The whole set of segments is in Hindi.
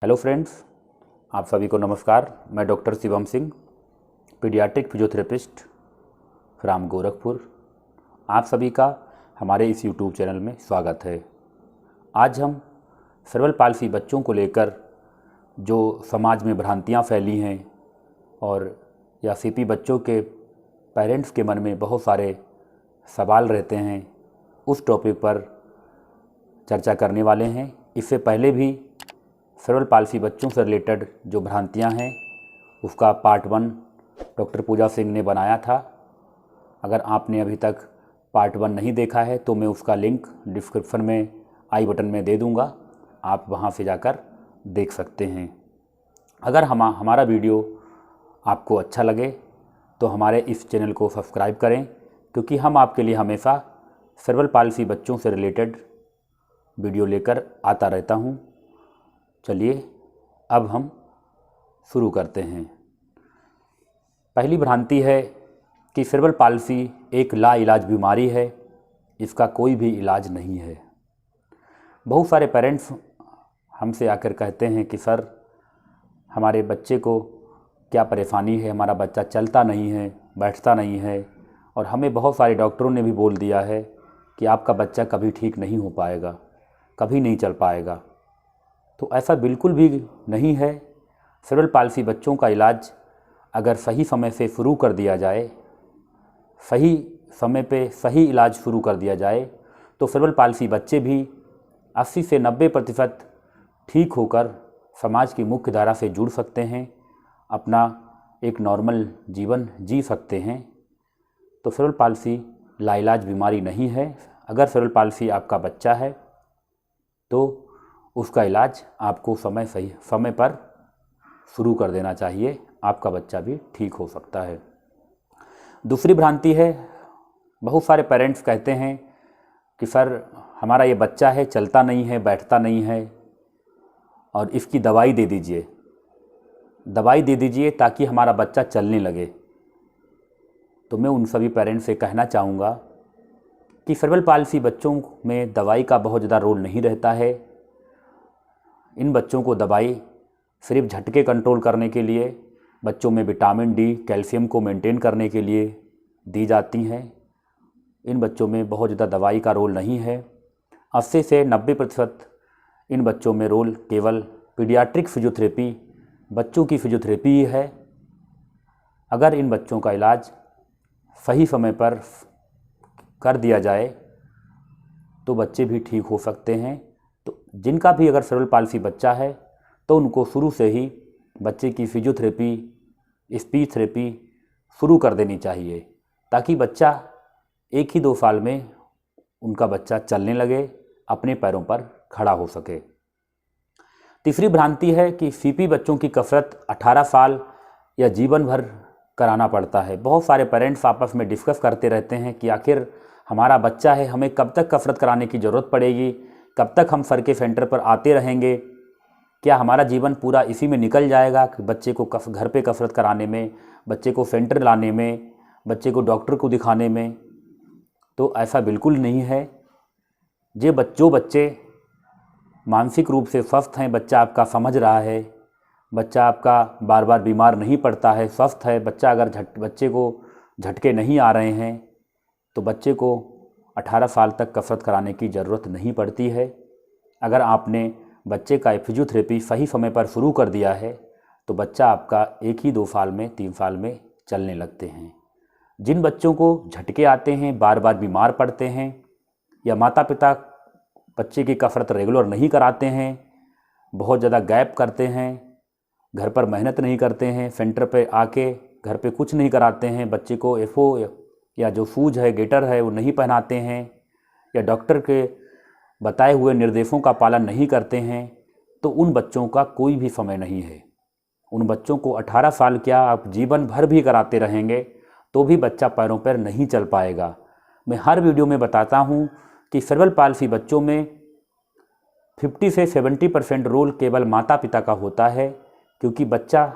हेलो फ्रेंड्स, आप सभी को नमस्कार। मैं doctor Shivam Singh, paediatric physiotherapist from Gorakhpur. आप सभी का हमारे इस यूट्यूब चैनल में स्वागत है। आज हम सेरेब्रल पाल्सी बच्चों को लेकर जो समाज में भ्रांतियां फैली हैं और या सीपी बच्चों के पेरेंट्स के मन में बहुत सारे सवाल रहते हैं, उस टॉपिक पर चर्चा करने वाले हैं। इससे पहले भी सेरेब्रल पाल्सी बच्चों से रिलेटेड जो भ्रांतियां हैं उसका पार्ट 1 डॉक्टर पूजा सिंह ने बनाया था। अगर आपने अभी तक पार्ट 1 नहीं देखा है तो मैं उसका लिंक डिस्क्रिप्शन में आई बटन में दे दूंगा, आप वहां से जाकर देख सकते हैं। अगर हमारा वीडियो आपको अच्छा लगे तो हमारे इस चैनल को सब्सक्राइब करें, क्योंकि हम आपके लिए हमेशा सेरेब्रल पाल्सी बच्चों से रिलेटेड वीडियो लेकर आता रहता हूं। चलिए अब हम शुरू करते हैं। पहली भ्रांति है कि सेरेब्रल पाल्सी एक लाइलाज बीमारी है, इसका कोई भी इलाज नहीं है। बहुत सारे पेरेंट्स हमसे आकर कहते हैं कि सर, हमारे बच्चे को क्या परेशानी है, हमारा बच्चा चलता नहीं है, बैठता नहीं है, और हमें बहुत सारे डॉक्टरों ने भी बोल दिया है कि आपका बच्चा कभी ठीक नहीं हो पाएगा, कभी नहीं चल पाएगा। तो ऐसा बिल्कुल भी नहीं है। सेरेब्रल पाल्सी बच्चों का इलाज अगर सही समय से शुरू कर दिया जाए, सही समय पे सही इलाज शुरू कर दिया जाए, तो सेरेब्रल पाल्सी बच्चे भी 80 से 90% ठीक होकर समाज की मुख्य धारा से जुड़ सकते हैं, अपना एक नॉर्मल जीवन जी सकते हैं। तो सेरेब्रल पाल्सी लाइलाज बीमारी नहीं है। अगर सेरेब्रल पाल्सी आपका बच्चा है तो उसका इलाज आपको समय पर शुरू कर देना चाहिए, आपका बच्चा भी ठीक हो सकता है। दूसरी भ्रांति है, बहुत सारे पेरेंट्स कहते हैं कि सर, हमारा ये बच्चा है, चलता नहीं है, बैठता नहीं है, और इसकी दवाई दे दीजिए ताकि हमारा बच्चा चलने लगे। तो मैं उन सभी पेरेंट्स से कहना चाहूँगा कि सेरेब्रल पाल्सी बच्चों में दवाई का बहुत ज़्यादा रोल नहीं रहता है। इन बच्चों को दवाई सिर्फ झटके कंट्रोल करने के लिए, बच्चों में विटामिन डी, कैल्शियम को मेंटेन करने के लिए दी जाती हैं। इन बच्चों में बहुत ज़्यादा दवाई का रोल नहीं है। 80 से 90% इन बच्चों में रोल केवल पीडियाट्रिक फिजियोथेरेपी, बच्चों की फिजियोथेरेपी ही है। अगर इन बच्चों का इलाज सही समय पर कर दिया जाए तो बच्चे भी ठीक हो सकते हैं। तो जिनका भी अगर सेरेब्रल पाल्सी बच्चा है तो उनको शुरू से ही बच्चे की फिजियोथेरेपी, स्पीच थेरेपी शुरू कर देनी चाहिए, ताकि बच्चा 1 ही 2 साल में उनका बच्चा चलने लगे, अपने पैरों पर खड़ा हो सके। तीसरी भ्रांति है कि सीपी बच्चों की कसरत 18 साल या जीवन भर कराना पड़ता है। बहुत सारे पेरेंट्स आपस में डिस्कस करते रहते हैं कि आखिर हमारा बच्चा है, हमें कब तक कसरत कराने की ज़रूरत पड़ेगी, कब तक हम सर के सेंटर पर आते रहेंगे, क्या हमारा जीवन पूरा इसी में निकल जाएगा कि बच्चे को घर पे कसरत कराने में, बच्चे को सेंटर लाने में, बच्चे को डॉक्टर को दिखाने में। तो ऐसा बिल्कुल नहीं है। जो बच्चे मानसिक रूप से स्वस्थ हैं, बच्चा आपका समझ रहा है, बच्चा आपका बार बार बीमार नहीं पड़ता है, स्वस्थ है बच्चा, अगर बच्चे को झटके नहीं आ रहे हैं तो बच्चे को 18 साल तक कसरत कराने की ज़रूरत नहीं पड़ती है। अगर आपने बच्चे का फिजियोथेरेपी सही समय पर शुरू कर दिया है तो बच्चा आपका 1 ही 2 साल में, 3 साल में चलने लगते हैं। जिन बच्चों को झटके आते हैं, बार बार बीमार पड़ते हैं, या माता पिता बच्चे की कसरत रेगुलर नहीं कराते हैं, बहुत ज़्यादा गैप करते हैं, घर पर मेहनत नहीं करते हैं, सेंटर पे आके घर पे कुछ नहीं कराते हैं, बच्चे को एफओ या जो शूज है, गेटर है, वो नहीं पहनाते हैं, या डॉक्टर के बताए हुए निर्देशों का पालन नहीं करते हैं, तो उन बच्चों का कोई भी समय नहीं है। उन बच्चों को 18 साल क्या, आप जीवन भर भी कराते रहेंगे तो भी बच्चा पैरों पर नहीं चल पाएगा। मैं हर वीडियो में बताता हूं कि सेरेब्रल पाल्सी बच्चों में 50 से 70% रोल केवल माता पिता का होता है, क्योंकि बच्चा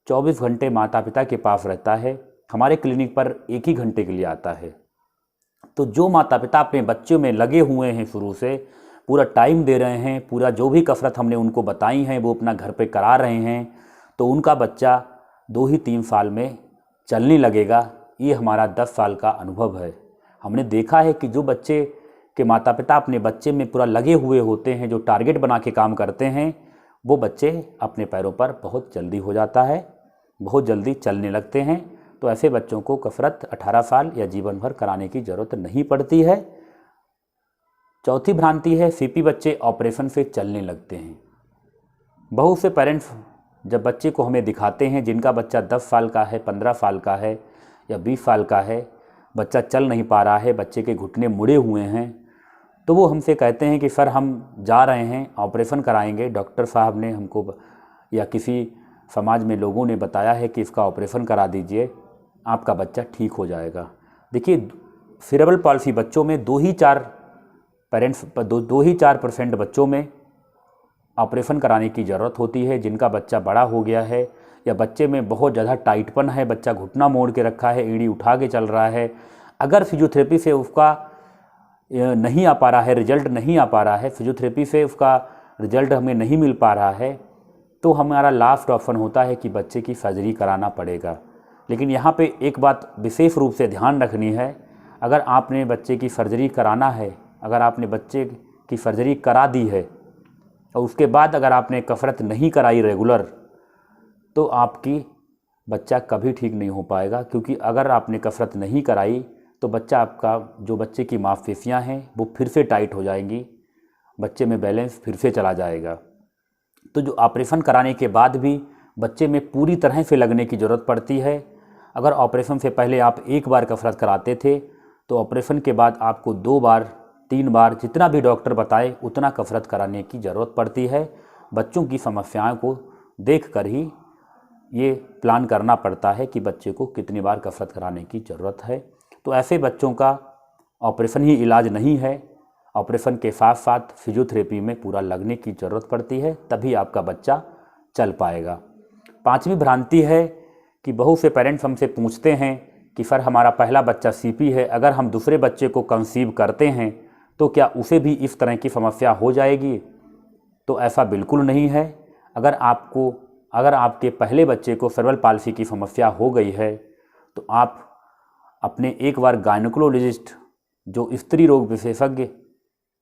24 घंटे माता पिता के पास रहता है। हमारे क्लिनिक पर 1 ही घंटे के लिए आता है। तो जो माता पिता अपने बच्चों में लगे हुए हैं शुरू से, पूरा टाइम दे रहे हैं, पूरा जो भी कसरत हमने उनको बताई हैं वो अपना घर पे करा रहे हैं, तो उनका बच्चा 2 ही 3 साल में चलने लगेगा। ये हमारा 10 साल का अनुभव है। हमने देखा है कि जो बच्चे के माता पिता अपने बच्चे में पूरा लगे हुए होते हैं, जो टारगेट बना के काम करते हैं, वो बच्चे अपने पैरों पर बहुत जल्दी हो जाता है, बहुत जल्दी चलने लगते हैं। तो ऐसे बच्चों को कसरत 18 साल या जीवन भर कराने की ज़रूरत नहीं पड़ती है। चौथी भ्रांति है, सीपी बच्चे ऑपरेशन से चलने लगते हैं। बहुत से पेरेंट्स जब बच्चे को हमें दिखाते हैं, जिनका बच्चा 10 साल का है, 15 साल का है या 20 साल का है, बच्चा चल नहीं पा रहा है, बच्चे के घुटने मुड़े हुए हैं, तो वो हमसे कहते हैं कि सर हम जा रहे हैं, ऑपरेशन कराएंगे, डॉक्टर साहब ने हमको या किसी समाज में लोगों ने बताया है कि इसका ऑपरेशन करा दीजिए, आपका बच्चा ठीक हो जाएगा। देखिए, सेरेब्रल पॉल्सी बच्चों में 2 ही 4% बच्चों में ऑपरेशन कराने की ज़रूरत होती है, जिनका बच्चा बड़ा हो गया है या बच्चे में बहुत ज़्यादा टाइटपन है, बच्चा घुटना मोड़ के रखा है, एड़ी उठा के चल रहा है। अगर फिजियोथेरेपी से उसका नहीं आ पा रहा है, रिजल्ट नहीं आ पा रहा है, फिजियोथेरेपी से उसका रिजल्ट हमें नहीं मिल पा रहा है, तो हमारा लास्ट ऑप्शन होता है कि बच्चे की सर्जरी कराना पड़ेगा। लेकिन यहाँ पे एक बात विशेष रूप से ध्यान रखनी है, अगर आपने बच्चे की सर्जरी कराना है, अगर आपने बच्चे की सर्जरी करा दी है और उसके बाद अगर आपने कसरत नहीं कराई रेगुलर, तो आपकी बच्चा कभी ठीक नहीं हो पाएगा। क्योंकि अगर आपने कसरत नहीं कराई तो बच्चा आपका, जो बच्चे की मांसपेशियां हैं वो फिर से टाइट हो जाएंगी, बच्चे में बैलेंस फिर से चला जाएगा। तो जो ऑपरेशन कराने के बाद भी बच्चे में पूरी तरह से लगने की ज़रूरत पड़ती है। अगर ऑपरेशन से पहले आप 1 बार कसरत कराते थे, तो ऑपरेशन के बाद आपको 2 बार 3 बार जितना भी डॉक्टर बताए उतना कसरत कराने की ज़रूरत पड़ती है। बच्चों की समस्याओं को देख कर ही ये प्लान करना पड़ता है कि बच्चे को कितनी बार कसरत कराने की ज़रूरत है। तो ऐसे बच्चों का ऑपरेशन ही इलाज नहीं है, ऑपरेशन के साथ साथ फिजियोथेरेपी में पूरा लगने की ज़रूरत पड़ती है, तभी आपका बच्चा चल पाएगा। 5वीं भ्रांति है कि बहुत से पेरेंट्स हमसे पूछते हैं कि सर हमारा पहला बच्चा सीपी है, अगर हम दूसरे बच्चे को कंसीव करते हैं तो क्या उसे भी इस तरह की समस्या हो जाएगी? तो ऐसा बिल्कुल नहीं है। अगर आपके पहले बच्चे को सेरेब्रल पाल्सी की समस्या हो गई है, तो आप अपने एक बार गायनेकोलॉजिस्ट, जो स्त्री रोग विशेषज्ञ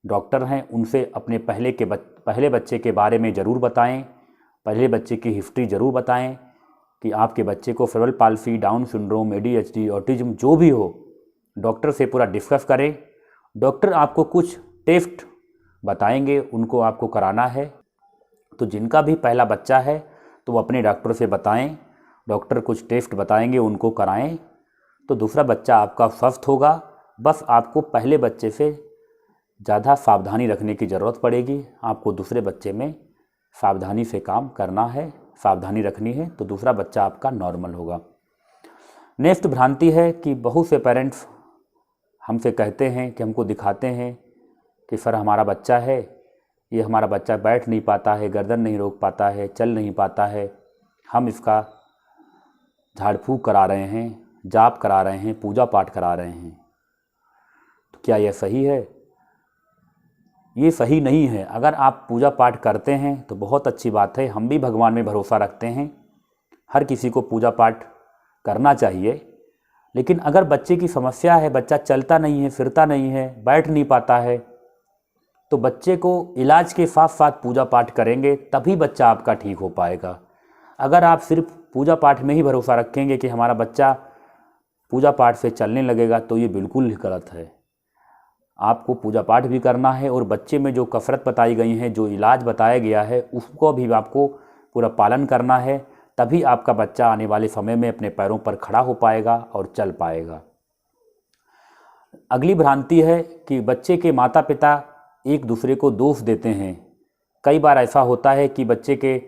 डॉक्टर हैं, उनसे अपने पहले बच्चे के बारे में ज़रूर बताएं, पहले बच्चे की हिस्ट्री ज़रूर बताएं कि आपके बच्चे को cerebral palsy, down syndrome, ADHD, autism जो भी हो, डॉक्टर से पूरा डिस्कस करें। डॉक्टर आपको कुछ टेस्ट बताएंगे, उनको आपको कराना है। तो जिनका भी पहला बच्चा है तो वो अपने डॉक्टर से बताएं, डॉक्टर कुछ टेस्ट बताएंगे, उनको कराएं, तो दूसरा बच्चा आपका स्वस्थ होगा। बस आपको पहले बच्चे से ज़्यादा सावधानी रखने की ज़रूरत पड़ेगी। आपको दूसरे बच्चे में सावधानी से काम करना है, सावधानी रखनी है, तो दूसरा बच्चा आपका नॉर्मल होगा। नेक्स्ट भ्रांति है कि बहुत से पेरेंट्स हमसे कहते हैं कि हमको दिखाते हैं कि सर हमारा बच्चा है, ये हमारा बच्चा बैठ नहीं पाता है, गर्दन नहीं रोक पाता है, चल नहीं पाता है, हम इसका झाड़ फूँक करा रहे हैं, जाप करा रहे हैं, पूजा पाठ करा रहे हैं, तो क्या यह सही है? ये सही नहीं है। अगर आप पूजा पाठ करते हैं तो बहुत अच्छी बात है, हम भी भगवान में भरोसा रखते हैं, हर किसी को पूजा पाठ करना चाहिए। लेकिन अगर बच्चे की समस्या है, बच्चा चलता नहीं है, फिरता नहीं है, बैठ नहीं पाता है, तो बच्चे को इलाज के साथ साथ पूजा पाठ करेंगे तभी बच्चा आपका ठीक हो पाएगा। अगर आप सिर्फ पूजा पाठ में ही भरोसा रखेंगे कि हमारा बच्चा पूजा पाठ से चलने लगेगा, तो ये बिल्कुल ही गलत है। आपको पूजा पाठ भी करना है और बच्चे में जो कसरत बताई गई है, जो इलाज बताया गया है, उसको भी आपको पूरा पालन करना है, तभी आपका बच्चा आने वाले समय में अपने पैरों पर खड़ा हो पाएगा और चल पाएगा। अगली भ्रांति है कि बच्चे के माता पिता एक दूसरे को दोष देते हैं। कई बार ऐसा होता है कि बच्चे के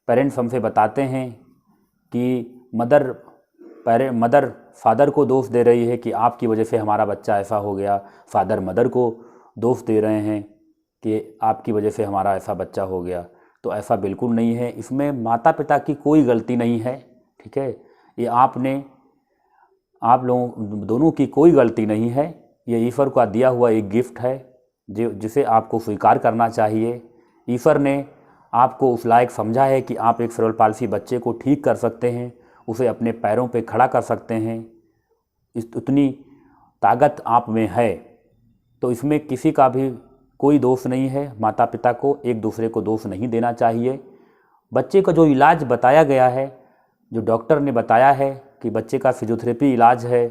पेरेंट्स हमसे बताते हैं कि मदर फादर को दोष दे रही है कि आपकी वजह से हमारा बच्चा ऐसा हो गया, फादर मदर को दोष दे रहे हैं कि आपकी वजह से हमारा ऐसा बच्चा हो गया। तो ऐसा बिल्कुल नहीं है, इसमें माता पिता की कोई गलती नहीं है, ठीक है। ये आप लोगों दोनों की कोई गलती नहीं है, ये ईश्वर का दिया हुआ एक गिफ्ट है। जिसे आपको स्वीकार करना चाहिए। ईश्वर ने आपको उस लायक समझा है कि आप एक सेरेब्रल पाल्सी बच्चे को ठीक कर सकते हैं, उसे अपने पैरों पे खड़ा कर सकते हैं। उतनी ताकत आप में है, तो इसमें किसी का भी कोई दोष नहीं है। माता पिता को एक दूसरे को दोष नहीं देना चाहिए। बच्चे का जो इलाज बताया गया है, जो डॉक्टर ने बताया है कि बच्चे का फिजियोथेरेपी इलाज है,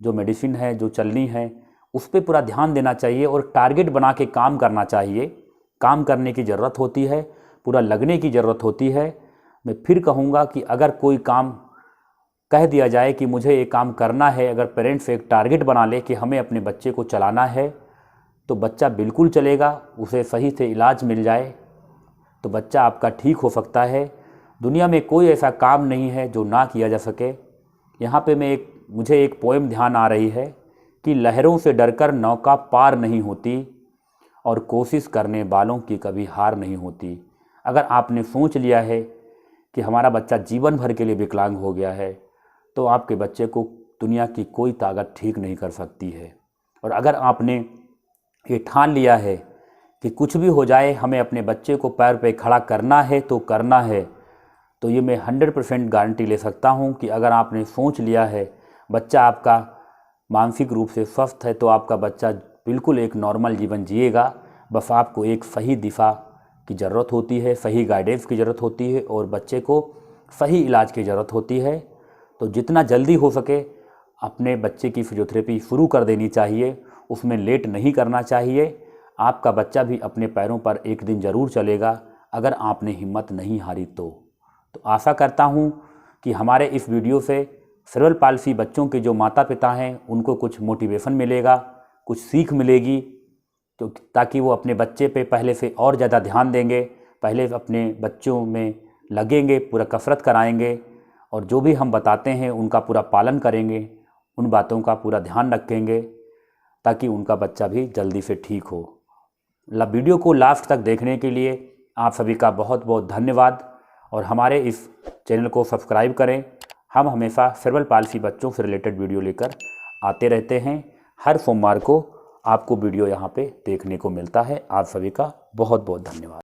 जो मेडिसिन है जो चलनी है, उस पर पूरा ध्यान देना चाहिए और टारगेट बना के काम करना चाहिए। काम करने की ज़रूरत होती है, पूरा लगने की ज़रूरत होती है। मैं फिर कहूँगा कि अगर कोई काम कह दिया जाए कि मुझे ये काम करना है, अगर पेरेंट्स एक टारगेट बना ले कि हमें अपने बच्चे को चलाना है, तो बच्चा बिल्कुल चलेगा। उसे सही से इलाज मिल जाए तो बच्चा आपका ठीक हो सकता है। दुनिया में कोई ऐसा काम नहीं है जो ना किया जा सके। यहाँ पे मुझे एक पोएम ध्यान आ रही है कि लहरों से डरकर नौका पार नहीं होती और कोशिश करने वालों की कभी हार नहीं होती। अगर आपने सोच लिया है कि हमारा बच्चा जीवन भर के लिए विकलांग हो गया है, तो आपके बच्चे को दुनिया की कोई ताकत ठीक नहीं कर सकती है। और अगर आपने ये ठान लिया है कि कुछ भी हो जाए हमें अपने बच्चे को पैर पे खड़ा करना है तो करना है, तो ये मैं 100% गारंटी ले सकता हूँ कि अगर आपने सोच लिया है, बच्चा आपका मानसिक रूप से स्वस्थ है, तो आपका बच्चा बिल्कुल एक नॉर्मल जीवन जिएगा। बस आपको एक सही दिशा की ज़रूरत होती है, सही गाइडेंस की ज़रूरत होती है और बच्चे को सही इलाज की ज़रूरत होती है। तो जितना जल्दी हो सके अपने बच्चे की फिजियोथेरेपी शुरू कर देनी चाहिए, उसमें लेट नहीं करना चाहिए। आपका बच्चा भी अपने पैरों पर एक दिन ज़रूर चलेगा अगर आपने हिम्मत नहीं हारी तो आशा करता हूँ कि हमारे इस वीडियो से सेरेब्रल पाल्सी बच्चों के जो माता पिता हैं उनको कुछ मोटिवेशन मिलेगा, कुछ सीख मिलेगी, तो ताकि वो अपने बच्चे पे पहले से और ज़्यादा ध्यान देंगे, पहले अपने बच्चों में लगेंगे, पूरा कसरत कराएंगे और जो भी हम बताते हैं उनका पूरा पालन करेंगे, उन बातों का पूरा ध्यान रखेंगे ताकि उनका बच्चा भी जल्दी से ठीक हो। वीडियो को लास्ट तक देखने के लिए आप सभी का बहुत बहुत धन्यवाद और हमारे इस चैनल को सब्सक्राइब करें। हम हमेशा सेरेब्रल पाल्सी बच्चों से रिलेटेड वीडियो लेकर आते रहते हैं। हर सोमवार को आपको वीडियो यहाँ पे देखने को मिलता है। आप सभी का बहुत बहुत धन्यवाद।